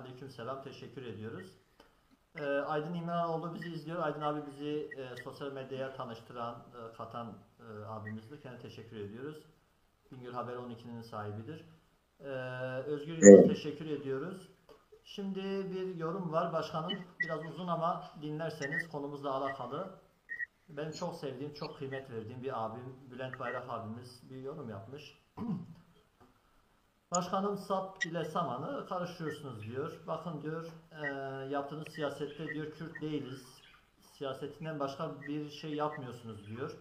Aleykümselam, teşekkür ediyoruz. Aydın İmranoğlu bizi izliyor. Aydın abi bizi sosyal medyaya tanıştıran, katan abimizdir. Kendine teşekkür ediyoruz. Bingöl Haber 12'nin sahibidir. Ee, Özgür Yıldız Evet. teşekkür ediyoruz. Şimdi bir yorum var başkanım. Biraz uzun ama dinlerseniz konumuzla alakalı. Benim çok sevdiğim, çok kıymet verdiğim bir abim, Bülent Bayrak abimiz bir yorum yapmış. Başkanım sap ile samanı karıştırıyorsunuz diyor. Bakın diyor, yaptığınız siyasette diyor Kürt değiliz. Siyasetinden başka bir şey yapmıyorsunuz diyor.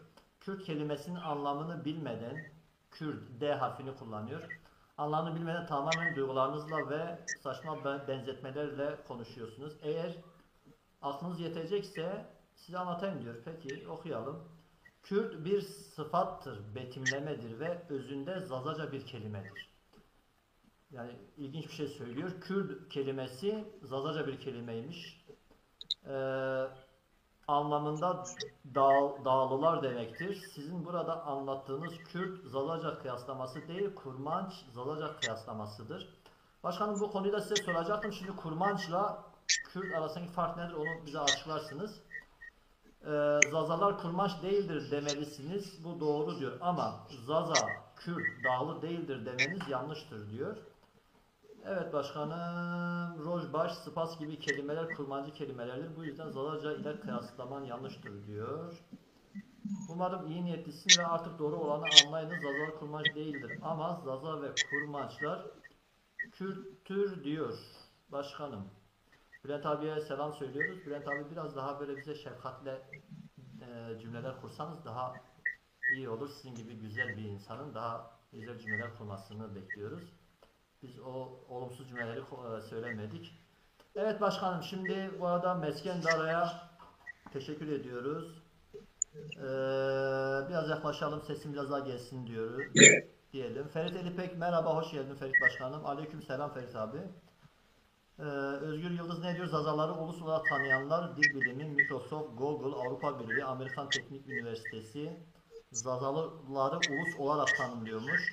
Kürt kelimesinin anlamını bilmeden, Kürt D harfini kullanıyor. Anlamını bilmeden tamamen duygularınızla ve saçma benzetmelerle konuşuyorsunuz. Eğer aklınız yetecekse size anlatayım diyor. Peki okuyalım. Kürt bir sıfattır, betimlemedir ve özünde Zazaca bir kelimedir. Yani ilginç bir şey söylüyor. Kürt kelimesi Zazaca bir kelimeymiş. Ee, Anlamında dağlılar demektir. Sizin burada anlattığınız Kürt Zazaca kıyaslaması değil, Kurmanç Zazaca kıyaslamasıdır. Başkanım bu konuyu da size soracaktım. Şimdi Kurmanç'la Kürt arasındaki fark nedir onu bize açıklarsınız. Zazalar kurmaş değildir demelisiniz. Bu doğru diyor ama Zaza, Kürt, dağlı değildir demeniz yanlıştır diyor. Evet başkanım, rojbaş, spas gibi kelimeler kurmancı kelimelerdir. Bu yüzden Zazaca ile kıyaslaman yanlıştır diyor. Umarım iyi niyetlisin ve artık doğru olanı anlayınız. Zazalar kurmaç değildir ama Zaza ve kurmaçlar Kürttür diyor başkanım. Bülent abiye selam söylüyoruz. Bülent abi biraz daha böyle bize şefkatle cümleler kursanız daha iyi olur. Sizin gibi güzel bir insanın daha güzel cümleler kurmasını bekliyoruz. Biz o olumsuz cümleleri söylemedik. Evet başkanım, şimdi bu arada Mesken Dara'ya teşekkür ediyoruz. Biraz yaklaşalım, sesim biraz daha gelsin diyoruz diyelim. Ferit Elipek merhaba, hoş geldin Ferit başkanım. Aleyküm selam Ferit abi. Özgür Yıldız ne diyor? Zazaları ulus olarak tanıyanlar dil bilimi, Microsoft, Google, Avrupa Birliği, Amerikan Teknik Üniversitesi Zazalıları ulus olarak tanımlıyormuş.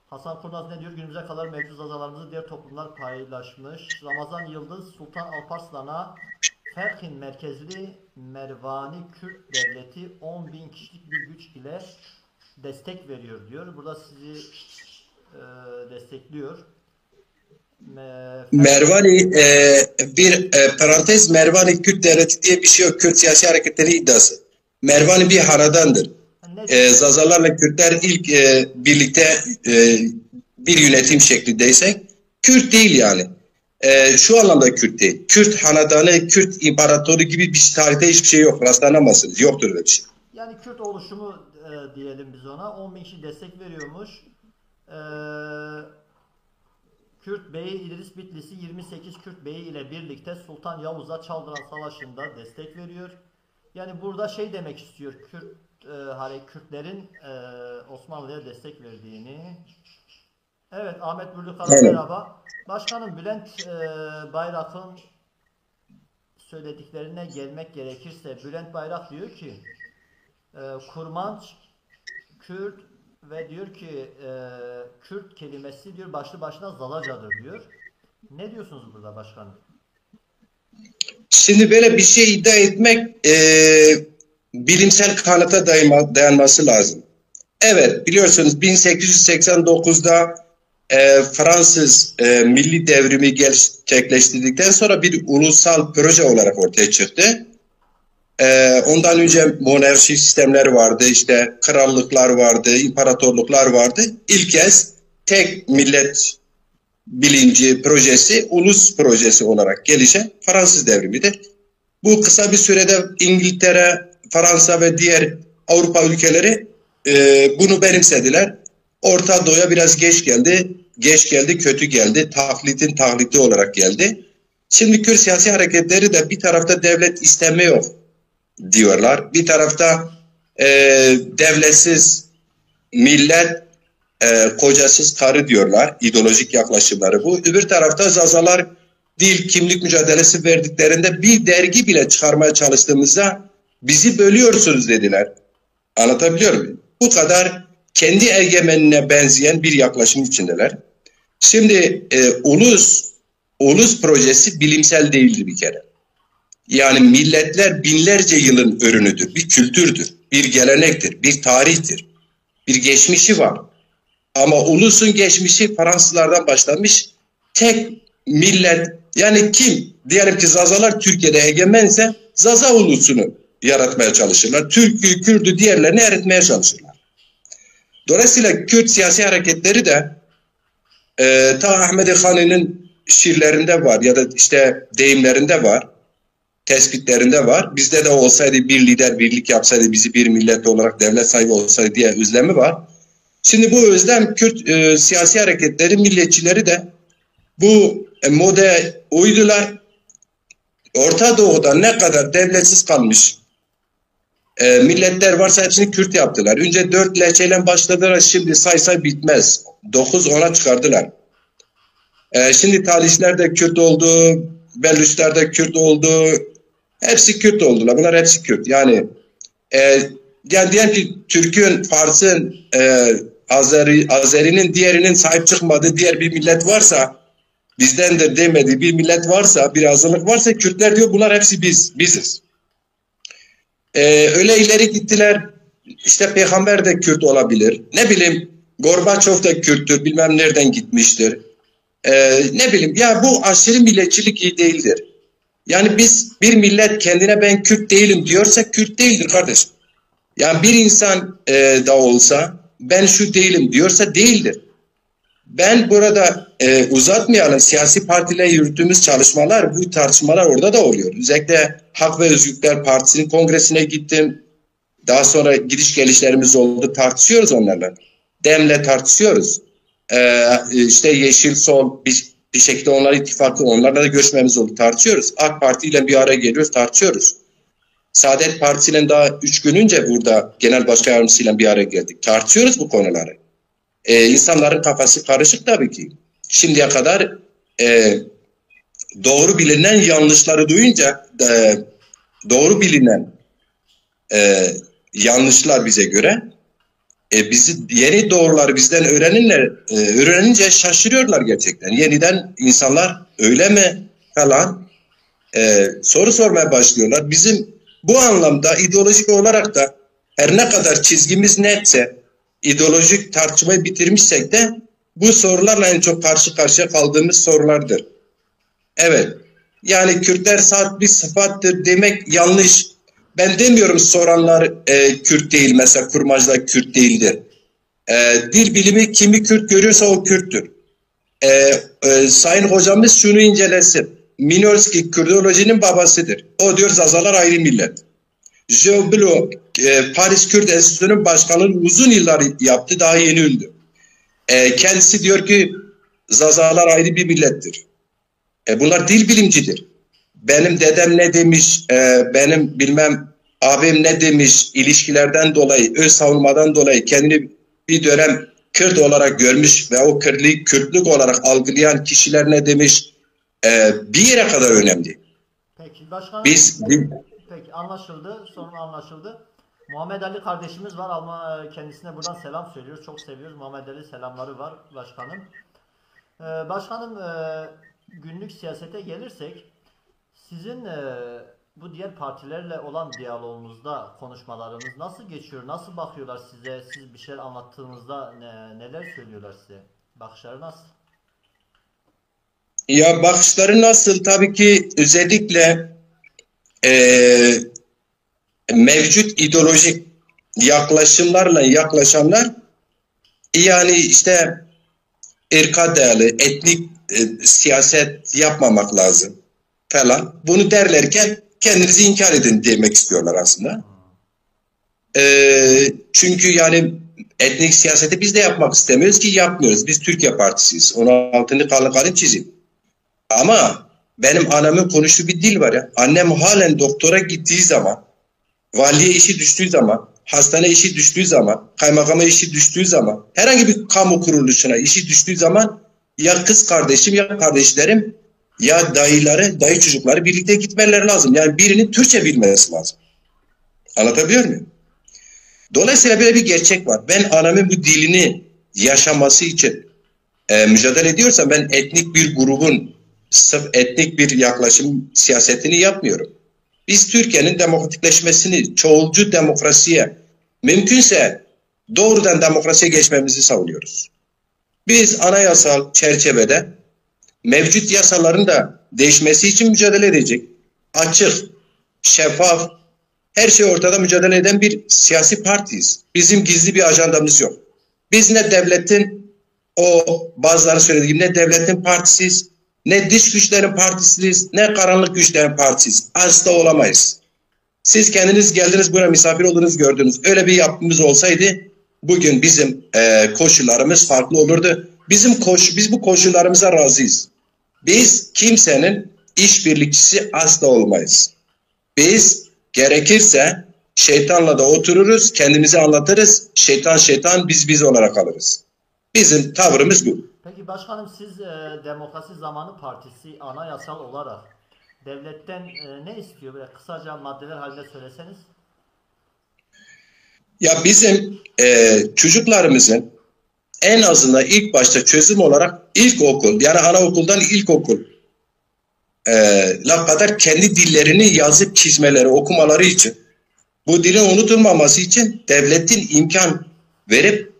Hasan Kurnaz ne diyor? Günümüze kadar mevcut zazalarımızı diğer toplumlar paylaşmış. Ramazan Yıldız Sultan Alparslan'a Ferhin merkezli Mervani Kürt devleti 10 bin kişilik bir güç ile destek veriyor diyor. Burada sizi destekliyor. Mervani bir parantez, Mervani Kürt devleti diye bir şey yok. Kürt siyasi hareketleri iddiası. Mervani bir haradandır. Zazalarla Kürtler ilk birlikte bir yönetim şeklindeysek Kürt değil yani. Şu anlamda Kürt değil. Kürt hanedanı, Kürt imparatoru gibi bir tarihte hiçbir şey yok. Rastlanamazsınız. Yoktur öyle bir şey. Yani Kürt oluşumu diyelim biz ona. 10 bin kişi destek veriyormuş. Kürt Beyi İdris Bitlisi 28 Kürt Beyi ile birlikte Sultan Yavuz'a Çaldıran Savaşı'nda destek veriyor. Yani burada şey demek istiyor. Kürtlerin Osmanlı'ya destek verdiğini. Evet Ahmet Bürlükalı merhaba. Başkanım Bülent Bayrak'ın söylediklerine gelmek gerekirse Bülent Bayrak diyor ki Kurmanç, Kürt ve diyor ki Kürt kelimesi diyor başlı başına Zalacadır diyor. Ne diyorsunuz burada başkanım? Şimdi böyle bir şey iddia etmek bilimsel kanıta dayanması lazım. Evet biliyorsunuz 1889'da Fransız milli devrimi gerçekleştirdikten sonra bir ulusal proje olarak ortaya çıktı. Ondan önce monarşi sistemler vardı, işte krallıklar vardı, imparatorluklar vardı. İlk kez tek millet bilinci projesi, ulus projesi olarak gelişen Fransız devrimidir. Bu kısa bir sürede İngiltere, Fransa ve diğer Avrupa ülkeleri bunu benimsediler. Orta Doğu'ya biraz geç geldi. Geç geldi, kötü geldi. Taklitin taklidi olarak geldi. Şimdi Kürt siyasi hareketleri de bir tarafta devlet istemiyor diyorlar. Bir tarafta devletsiz millet, kocasız karı diyorlar. İdeolojik yaklaşımları bu. Öbür tarafta Zazalar dil, kimlik mücadelesi verdiklerinde bir dergi bile çıkarmaya çalıştığımızda bizi bölüyorsunuz dediler. Anlatabiliyor muyum? Bu kadar kendi egemenine benzeyen bir yaklaşım içindeler. Şimdi ulus ulus projesi bilimsel değildir bir kere. Yani milletler binlerce yılın ürünüdür, bir kültürdür, bir gelenektir, bir tarihtir, bir geçmişi var. Ama ulusun geçmişi Fransızlardan başlamış, tek millet, yani kim? Diyelim ki Zazalar Türkiye'de egemense Zaza ulusunu yaratmaya çalışırlar. Türk'ü, Kürt'ü, diğerlerini eritmeye çalışırlar. Dolayısıyla Kürt siyasi hareketleri de ta Ahmedi Hani'nin şiirlerinde var ya da işte deyimlerinde var, tespitlerinde var. Bizde de olsaydı bir lider birlik yapsaydı, bizi bir millet olarak devlet sahibi olsaydı diye özlemi var. Şimdi bu özlem Kürt siyasi hareketleri, milletçileri de bu modaya uydular. Orta Doğu'da ne kadar devletsiz kalmış milletler varsa hepsini Kürt yaptılar. Önce 4 lehçeyle başladılar, şimdi say bitmez. 9-10'a çıkardılar. Şimdi Talişler de Kürt oldu, Belluşlar da Kürt oldu. Hepsi Kürt oldular. Bunlar hepsi Kürt. Yani diyelim ki Türk'ün, Fars'ın, Azeri'nin diğerinin sahip çıkmadığı diğer bir millet varsa, bizdendir demediği bir millet varsa, bir azınlık varsa Kürtler diyor bunlar hepsi biziz. Öyle ileri gittiler. İşte Peygamber de Kürt olabilir. Ne bileyim Gorbaçov da Kürttür. Bilmem nereden gitmiştir. Ne bileyim ya bu aşırı milletçilik iyi değildir. Yani biz bir millet kendine ben Kürt değilim diyorsa Kürt değildir kardeşim. Yani bir insan da olsa ben şu değilim diyorsa değildir. Ben burada uzatmayalım, siyasi partilerle yürüttüğümüz çalışmalar, bu tartışmalar orada da oluyor. Özellikle Hak ve Özgürlükler Partisi'nin kongresine gittim. Daha sonra gidiş gelişlerimiz oldu, tartışıyoruz onlarla. Dem'le tartışıyoruz. İşte Yeşil Sol bir şekilde onlar ittifakı, onlarla da görüşmemiz oldu, tartışıyoruz. AK Parti ile bir araya geliyoruz, tartışıyoruz. Saadet Partisi'yle daha 3 gün önce burada genel başkan yardımcısıyla bir araya geldik. Tartışıyoruz bu konuları. İnsanların kafası karışık tabii ki. Şimdiye kadar doğru bilinen yanlışları duyunca doğru bilinen yanlışlar bize göre bizi yeni doğruları bizden öğrenince şaşırıyorlar gerçekten. Yeniden insanlar öyle mi falan soru sormaya başlıyorlar. Bizim bu anlamda ideolojik olarak da her ne kadar çizgimiz netse, ideolojik tartışmayı bitirmişsek de bu sorularla en çok karşı karşıya kaldığımız sorulardır. Evet. Yani Kürtler saat bir sıfattır demek yanlış. Ben demiyorum soranlar Kürt değil, mesela kurmacılar Kürt değildir. Dil bilimi kimi Kürt görüyorsa o Kürttür. Sayın hocamız şunu incelesin. Minorski Kürdolojinin babasıdır. O diyor Zazalar ayrı millet. Joe Blow Paris Kürt Enstitüsü'nün başkanlığını uzun yıllar yaptı. Daha yeni öldü. Kendisi diyor ki Zazalar ayrı bir millettir. Bunlar dil bilimcidir. Benim dedem ne demiş, benim bilmem abim ne demiş, ilişkilerden dolayı, öz savunmadan dolayı kendini bir dönem Kürt olarak görmüş ve o Kürtlük olarak algılayan kişiler ne demiş, bir yere kadar önemli. Peki başkanım. Peki anlaşıldı, sorun anlaşıldı. Muhammed Ali kardeşimiz var ama kendisine buradan selam söylüyoruz. Çok seviyoruz. Muhammed Ali selamları var başkanım. Başkanım günlük siyasete gelirsek sizin bu diğer partilerle olan diyaloğunuzda konuşmalarınız nasıl geçiyor? Nasıl bakıyorlar size? Siz bir şeyler anlattığınızda neler söylüyorlar size? Bakışları nasıl? Ya bakışları nasıl? Tabii ki özellikle mevcut ideolojik yaklaşımlarla yaklaşanlar yani işte ırka dayalı, etnik siyaset yapmamak lazım falan. Bunu derlerken kendinizi inkar edin demek istiyorlar aslında. Çünkü yani etnik siyaseti biz de yapmak istemiyoruz ki yapmıyoruz. Biz Türkiye Partisiyiz. Onun altını kalın çizeyim. Ama benim anamın konuştuğu bir dil var ya. Annem halen doktora gittiği zaman, valiye işi düştüğü zaman, hastane işi düştüğü zaman, kaymakama işi düştüğü zaman, herhangi bir kamu kuruluşuna işi düştüğü zaman ya kız kardeşim ya kardeşlerim ya dayıları, dayı çocukları birlikte gitmeleri lazım. Yani birinin Türkçe bilmesi lazım. Anlatabiliyor muyum? Dolayısıyla böyle bir gerçek var. Ben anamın bu dilini yaşaması için mücadele ediyorsam ben etnik bir grubun sırf etnik bir yaklaşım siyasetini yapmıyorum. Biz Türkiye'nin demokratikleşmesini, çoğulcu demokrasiye, mümkünse doğrudan demokrasiye geçmemizi savunuyoruz. Biz anayasal çerçevede mevcut yasaların da değişmesi için mücadele edecek, açık, şeffaf, her şey ortada mücadele eden bir siyasi partiyiz. Bizim gizli bir ajandamız yok. Biz ne devletin, o bazıları söylediği gibi, ne devletin partisiyiz, ne dış güçlerin partisiyiz, ne karanlık güçlerin partisiyiz. Asla olamayız. Siz kendiniz geldiniz buraya, misafir oldunuz, gördünüz. Öyle bir yapımız olsaydı bugün bizim koşullarımız farklı olurdu. Biz bu koşullarımıza razıyız. Biz kimsenin işbirlikçisi asla olmayız. Biz gerekirse şeytanla da otururuz, kendimizi anlatırız. Şeytan şeytan, biz olarak kalırız. Bizim tavrımız bu. Peki başkanım, siz Demokrasi Zamanı Partisi anayasal olarak devletten ne istiyor? Böyle kısaca maddeler halinde söyleseniz. Ya bizim çocuklarımızın en azından ilk başta çözüm olarak ilkokul, yani anaokuldan ilkokul la kadar kendi dillerini yazıp çizmeleri, okumaları için, bu dilin unutulmaması için devletin imkan verip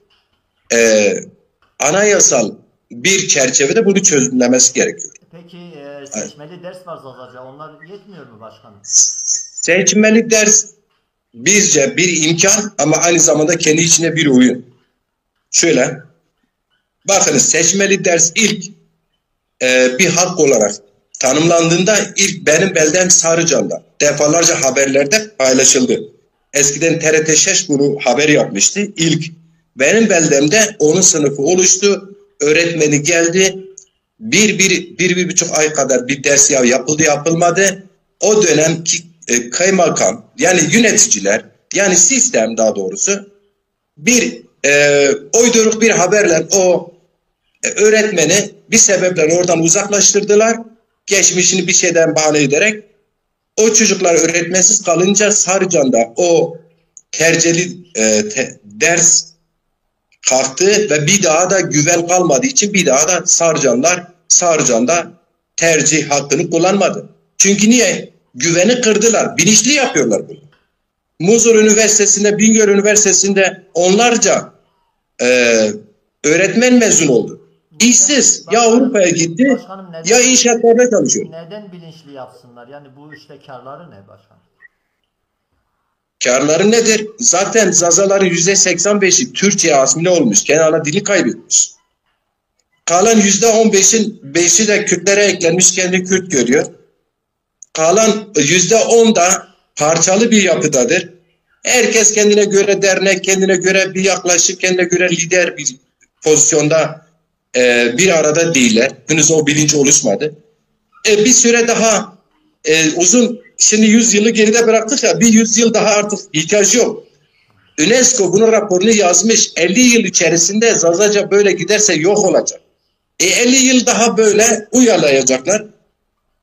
anayasal bir çerçevede bunu çözümlemesi gerekiyor. Peki seçmeli ders var Zazaca. Onlar yetmiyor mu başkanım? Seçmeli ders bizce bir imkan ama aynı zamanda kendi içine bir oyun. Şöyle, bakınız, seçmeli ders ilk bir hak olarak tanımlandığında ilk benim beldem Sarıcan'da defalarca haberlerde paylaşıldı. Eskiden TRT Şeş bunu haber yapmıştı. İlk benim beldemde onun sınıfı oluştu. Öğretmeni geldi. Bir buçuk ay kadar bir ders yapıldı yapılmadı. O dönemki kaymakam, yani yöneticiler, yani sistem daha doğrusu bir uyduruk bir haberle o öğretmeni bir sebeple oradan uzaklaştırdılar. Geçmişini bir şeyden bahane ederek o çocuklar öğretmensiz kalınca Sarıcan'da o tercihli ders kalktı ve bir daha da güven kalmadığı için bir daha da Sarıcan'da tercih hakkını kullanmadı. Çünkü niye? Güveni kırdılar. Bilinçli yapıyorlar bunu. Muzur Üniversitesi'nde, Bingöl Üniversitesi'nde onlarca öğretmen mezun oldu. İşsiz. Ya Avrupa'ya gitti, Başkanım, ya inşaatlarda çalışıyor. Neden bilinçli yapsınlar? Yani bu işte karları ne başkanım? Karları nedir? Zaten Zazaların %85'i Türkçe asmine olmuş. Kendi ana dili kaybetmiş. Kalan %15'i de Kürtlere eklenmiş, kendi Kürt görüyor. Kalan %10 da parçalı bir yapıdadır. Herkes kendine göre dernek, kendine göre bir yaklaşım, kendine göre lider bir pozisyonda bir arada değiller. Henüz o bilinç oluşmadı. Bir süre daha uzun, şimdi 100 yılı geride bıraktık ya, bir 100 yıl daha artık ihtiyaç yok. UNESCO bunun raporunu yazmış. 50 yıl içerisinde Zazaca böyle giderse yok olacak. 50 yıl daha böyle uyalayacaklar.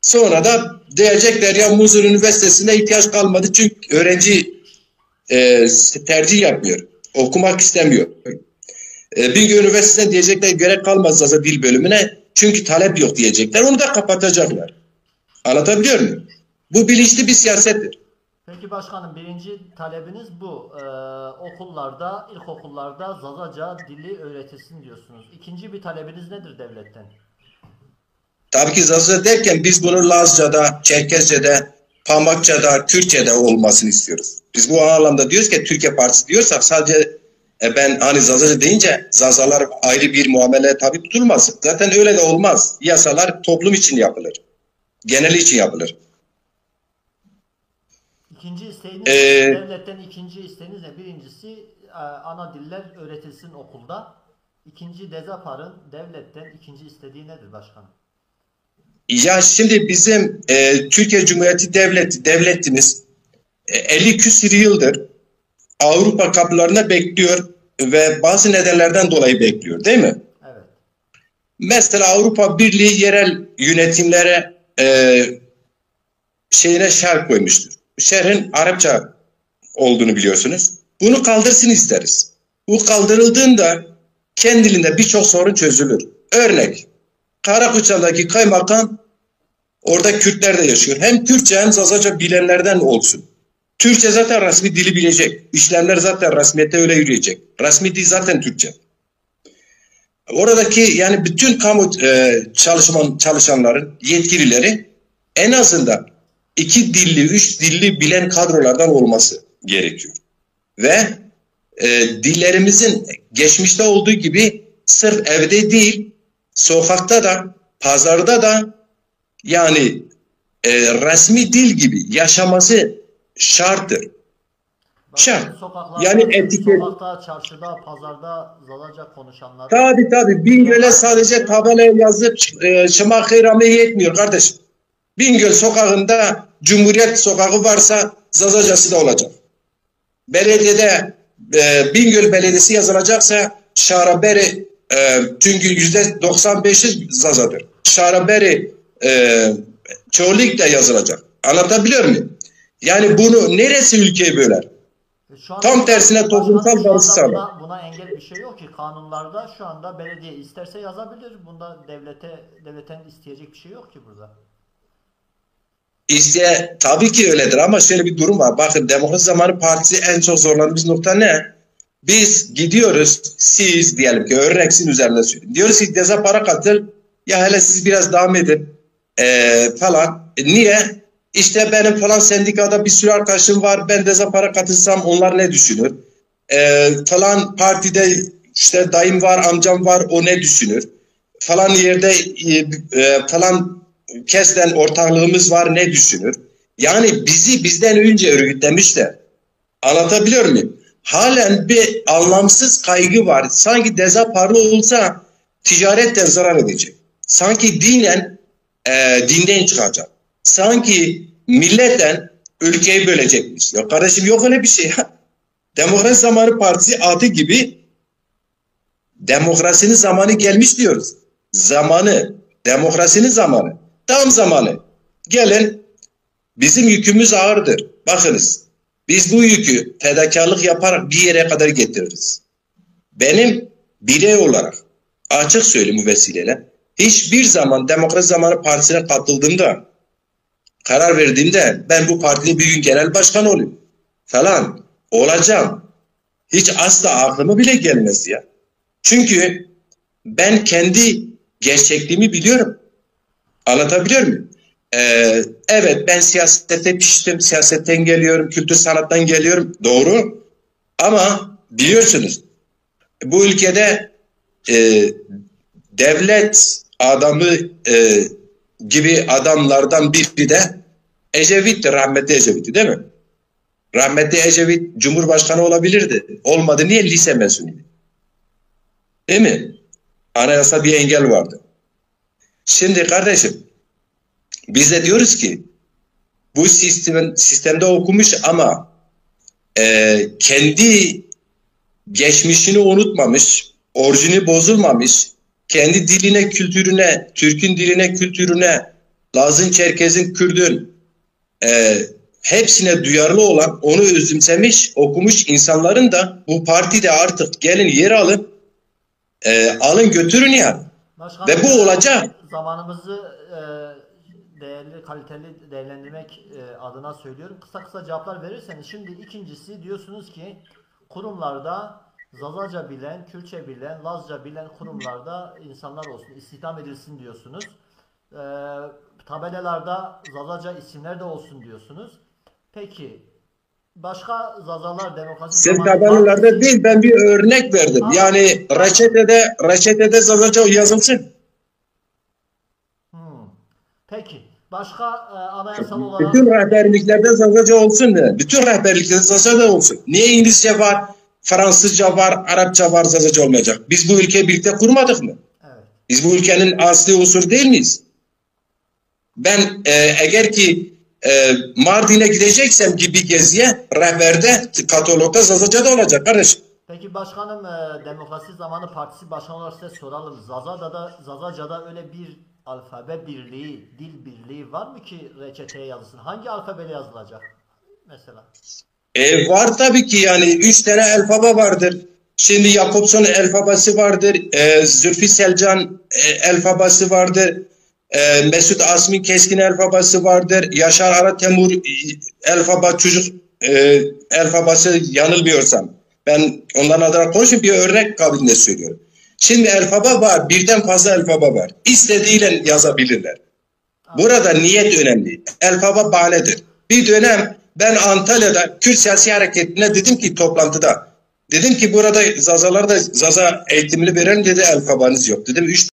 Sonra da diyecekler ya Muzur Üniversitesi'ne ihtiyaç kalmadı çünkü öğrenci tercih yapmıyor. Okumak istemiyor. Bingöl Üniversitesi'ne diyecekler gerek kalmaz Zaza dil bölümüne çünkü talep yok diyecekler. Onu da kapatacaklar. Anlatabiliyor muyum? Bu bilinçli bir siyasettir. Peki başkanım, birinci talebiniz bu. Okullarda, ilkokullarda Zazaca dili öğretilsin diyorsunuz. İkinci bir talebiniz nedir devletten? Tabii ki Zaza derken biz bunu Lazca'da, Çerkezce'de, Pamakça'da, Kürtçe'de olmasını istiyoruz. Biz bu anlamda diyoruz ki Türkiye Partisi diyorsak sadece ben hani Zazaca deyince Zazalar ayrı bir muamele tabii tutulmaz. Zaten öyle de olmaz. Yasalar toplum için yapılır. Geneli için yapılır. İkinci isteğiniz, devletten ikinci isteğiniz ne? Birincisi ana diller öğretilsin okulda. İkinci Dezapar'ın devletten ikinci istediği nedir başkanım? Ya şimdi bizim Türkiye Cumhuriyeti devletimiz 50 küsur yıldır Avrupa kapılarına bekliyor ve bazı nedenlerden dolayı bekliyor, değil mi? Evet. Mesela Avrupa Birliği yerel yönetimlere şerh koymuştur. Şerhin Arapça olduğunu biliyorsunuz. Bunu kaldırsın isteriz. Bu kaldırıldığında kendiliğinde birçok sorun çözülür. Örnek, Karakuçan'daki kaymakam Orada Kürtler de yaşıyor. Hem Kürtçe hem Zazaca bilenlerden olsun. Türkçe zaten resmi dili bilecek. İşlemler zaten resmiyette öyle yürüyecek. Resmi dil zaten Türkçe. Oradaki yani bütün kamu çalışanların yetkilileri en azından 2 dilli, 3 dilli bilen kadrolardan olması gerekiyor. Ve dillerimizin geçmişte olduğu gibi sırf evde değil, sokakta da, pazarda da yani resmi dil gibi yaşaması şarttır. Şart. Yani etiket. Sokakta, çarşıda, pazarda Zazaca konuşanlar. Tabii. Bingöl'e sadece tabelaya yazıp şımak hıramı yetmiyor kardeşim. Bingöl sokağında Cumhuriyet Sokağı varsa Zazacası da olacak. Belediyede Bingöl Belediyesi yazılacaksa Şaraberi çünkü %95'i Zazadır. Şaraberi Çoğlik de yazılacak. Anlatabiliyor muyum? Yani bunu neresi ülkeyi böler? Tam tersine toplumsal barışı sağlar. Buna engel bir şey yok ki. Kanunlarda şu anda belediye isterse yazabilir. Bunda devletten isteyecek bir şey yok ki burada. Tabii ki öyledir ama şöyle bir durum var. Bakın Demokrasi Zamanı Partisi en çok zorlandığımız nokta ne? Biz gidiyoruz, siz diyelim ki örneksin üzerine söyleyeyim. Diyoruz ki DEZ'a para katıl, ya hele siz biraz devam edin falan. Niye? İşte benim falan sendikada bir sürü arkadaşım var, ben DEZ'a para katılsam onlar ne düşünür? Falan partide işte dayım var, amcam var, o ne düşünür? Falan yerde falan kesten ortaklığımız var, ne düşünür? Yani bizi bizden önce örgütlemişler. Anlatabiliyor muyum? Halen bir anlamsız kaygı var. Sanki DEZ'a para olsa ticaretten zarar edecek. Sanki dinden çıkacak. Sanki milletten ülkeyi bölecekmiş. Ya kardeşim yok öyle bir şey ya. Demokrasi Zamanı Partisi adı gibi demokrasinin zamanı gelmiş diyoruz. Demokrasinin zamanı. Tam zamanı. Gelin, bizim yükümüz ağırdır. Bakınız, biz bu yükü fedakarlık yaparak bir yere kadar getiririz. Benim birey olarak açık söyleyeyim bu vesileyle, hiçbir zaman Demokrasi Zamanı Partisi'ne katıldığımda, karar verdiğimde ben bu partide bir gün genel başkan olayım falan olacağım. Hiç asla aklıma bile gelmez ya. Çünkü ben kendi gerçekliğimi biliyorum. Anlatabiliyor muyum? Evet, ben siyasete piştim, siyasetten geliyorum, kültür sanattan geliyorum, doğru. Ama biliyorsunuz bu ülkede devlet adamı gibi adamlardan biri de Ecevit'ti, rahmetli Ecevit'ti değil mi? Rahmetli Ecevit Cumhurbaşkanı olabilirdi. Olmadı, niye? Lise mezunuydu. Değil mi? Anayasa bir engel vardı. Şimdi kardeşim, biz de diyoruz ki bu sistemde okumuş ama kendi geçmişini unutmamış, orijini bozulmamış, kendi diline, kültürüne, Türk'ün diline, kültürüne, Laz'ın, Çerkez'in, Kürt'ün hepsine duyarlı olan, onu özümsemiş, okumuş insanların da bu partide artık gelin yer alın, alın götürün yani. Başkanım, ve bu olacak. Zamanımızı değerli, kaliteli değerlendirmek adına söylüyorum. Kısa cevaplar verirseniz. Şimdi ikincisi, diyorsunuz ki kurumlarda Zazaca bilen, Kürtçe bilen, Lazca bilen kurumlarda insanlar olsun, istihdam edilsin diyorsunuz. Tabelalarda Zazaca isimler de olsun diyorsunuz. Peki başka Zazalar Demokrasi Siz Zamanı tabelalarda değil, ben bir örnek verdim. Yani reçetede Zazaca yazılsın. Peki başka anayasal olarak Bütün rehberliklerde Zazaca olsun de. Bütün rehberliklerde Zazaca olsun. Niye İngilizce var, Fransızca var, Arapça var, Zazaca olmayacak? Biz bu ülkeyi birlikte kurmadık mı? Evet. Biz bu ülkenin asli unsuru değil miyiz? Ben eğer ki Mardin'e gideceksem gibi geziye, rehberde, katalogda Zazaca da olacak kardeşim. Peki başkanım, Demokrasi Zamanı Partisi başkanı olarak size soralım. Zazaca'da öyle bir alfabe birliği, dil birliği var mı ki reçeteye yazılsın? Hangi alfabeyle yazılacak mesela? Var tabii ki, yani 3 tane alfabe vardır. Şimdi Jakobson alfabesi vardır, Zülfü Selcan alfabesi vardır. Mesut Asmin Keskin alfabası vardır. Yaşar Ara Temur alfaba çocuk alfabası, yanılmıyorsam. Ben onların adına konuşuyorum, bir örnek kabilinde söylüyorum. Şimdi alfaba var, birden fazla alfaba var. İstediğiyle yazabilirler. Burada niyet önemli. Alfaba bahanedir. Bir dönem ben Antalya'da Kürt Siyasi Hareketi'ne dedim ki, toplantıda, dedim ki burada Zazalarda Zaza eğitimini verelim, dedi alfabanız yok. Dedim 3